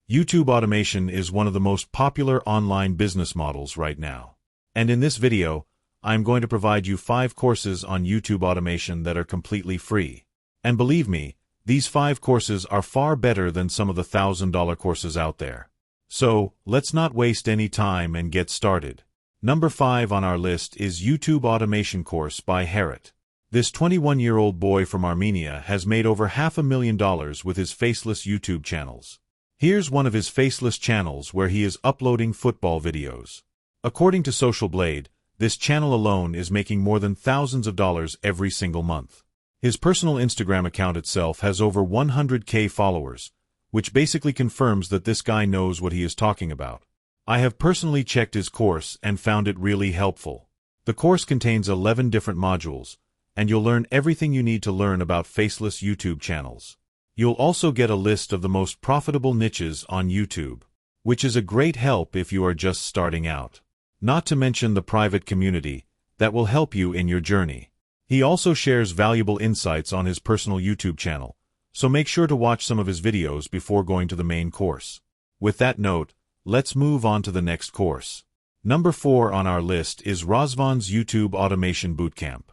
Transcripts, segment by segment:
YouTube automation is one of the most popular online business models right now. And in this video, I'm going to provide you 5 courses on YouTube automation that are completely free. And believe me, these 5 courses are far better than some of the $1,000 courses out there. So, let's not waste any time and get started. Number 5 on our list is YouTube Automation Course by Harut. This 21-year-old boy from Armenia has made over $500,000 with his Faceless YouTube channels. Here's one of his Faceless channels where he is uploading football videos. According to Social Blade, this channel alone is making more than thousands of dollars every single month. His personal Instagram account itself has over 100K followers, which basically confirms that this guy knows what he is talking about. I have personally checked his course and found it really helpful. The course contains 11 different modules, and you'll learn everything you need to learn about Faceless YouTube channels. You'll also get a list of the most profitable niches on YouTube, which is a great help if you are just starting out. Not to mention the private community that will help you in your journey. He also shares valuable insights on his personal YouTube channel, so make sure to watch some of his videos before going to the main course. With that note, let's move on to the next course. Number 4 on our list is Razvan's YouTube Automation Bootcamp.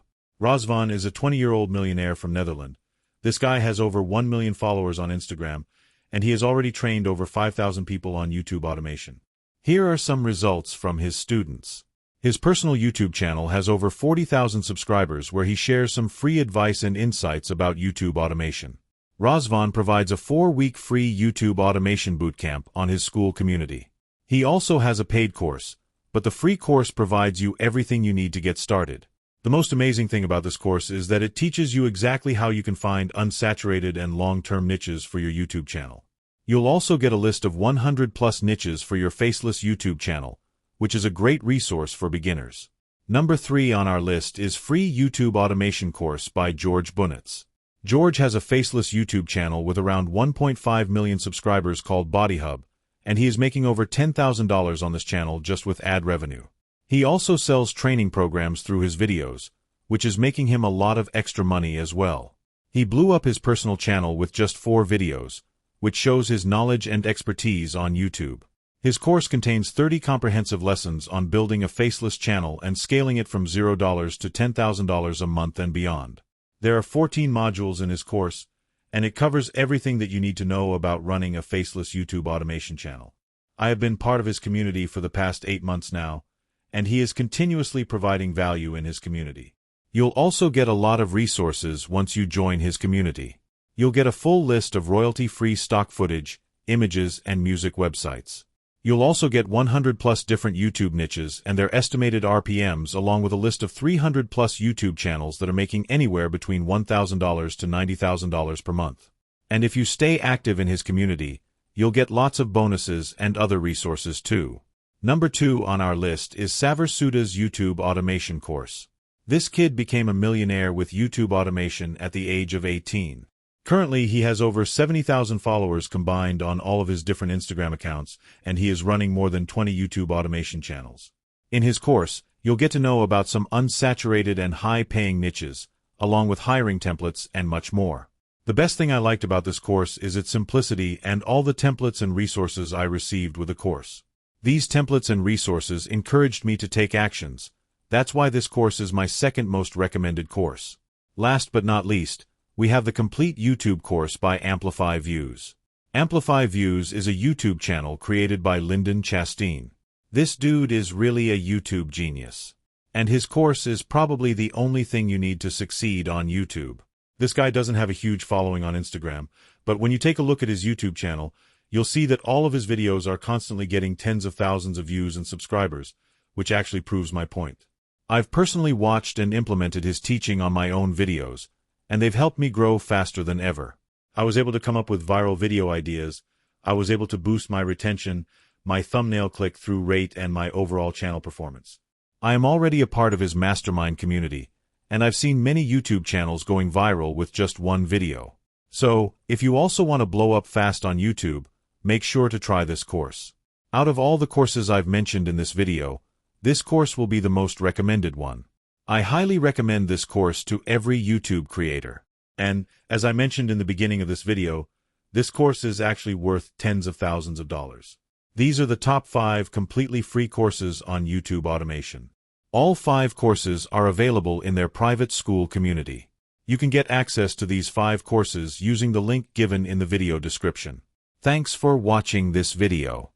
Razvan is a 20-year-old millionaire from Netherlands. This guy has over 1 million followers on Instagram, and he has already trained over 5,000 people on YouTube automation. Here are some results from his students. His personal YouTube channel has over 40,000 subscribers where he shares some free advice and insights about YouTube automation. Razvan provides a 4-week free YouTube automation bootcamp on his school community. He also has a paid course, but the free course provides you everything you need to get started. The most amazing thing about this course is that it teaches you exactly how you can find unsaturated and long-term niches for your YouTube channel. You'll also get a list of 100+ niches for your Faceless YouTube channel, which is a great resource for beginners. Number 3 on our list is Free YouTube Automation Course by George Bunitz. George has a Faceless YouTube channel with around 1.5 million subscribers called BodyHub, and he is making over $10,000 on this channel just with ad revenue. He also sells training programs through his videos, which is making him a lot of extra money as well. He blew up his personal channel with just 4 videos, which shows his knowledge and expertise on YouTube. His course contains 30 comprehensive lessons on building a faceless channel and scaling it from $0 to $10,000 a month and beyond. There are 14 modules in his course, and it covers everything that you need to know about running a faceless YouTube automation channel. I have been part of his community for the past 8 months now, and he is continuously providing value in his community. You'll also get a lot of resources once you join his community. You'll get a full list of royalty-free stock footage, images, and music websites. You'll also get 100+ different YouTube niches and their estimated RPMs along with a list of 300+ YouTube channels that are making anywhere between $1,000 to $90,000 per month. And if you stay active in his community, you'll get lots of bonuses and other resources too. Number 2 on our list is Saver Suda's YouTube Automation Course. This kid became a millionaire with YouTube automation at the age of 18. Currently, he has over 70,000 followers combined on all of his different Instagram accounts, and he is running more than 20 YouTube automation channels. In his course, you'll get to know about some unsaturated and high-paying niches, along with hiring templates and much more. The best thing I liked about this course is its simplicity and all the templates and resources I received with the course. These templates and resources encouraged me to take actions. That's why this course is my second most recommended course. Last but not least, we have the complete YouTube course by Amplify Views. Amplify Views is a YouTube channel created by Lyndon Chastain. This dude is really a YouTube genius. And his course is probably the only thing you need to succeed on YouTube. This guy doesn't have a huge following on Instagram, but when you take a look at his YouTube channel, you'll see that all of his videos are constantly getting tens of thousands of views and subscribers, which actually proves my point. I've personally watched and implemented his teaching on my own videos, and they've helped me grow faster than ever. I was able to come up with viral video ideas, I was able to boost my retention, my thumbnail click-through rate, and my overall channel performance. I am already a part of his mastermind community, and I've seen many YouTube channels going viral with just one video. So, if you also want to blow up fast on YouTube, make sure to try this course. Out of all the courses I've mentioned in this video, this course will be the most recommended one. I highly recommend this course to every YouTube creator. And, as I mentioned in the beginning of this video, This course is actually worth tens of thousands of dollars. These are the top 5 completely free courses on YouTube automation. All 5 courses are available in their private school community. You can get access to these 5 courses using the link given in the video description. Thanks for watching this video.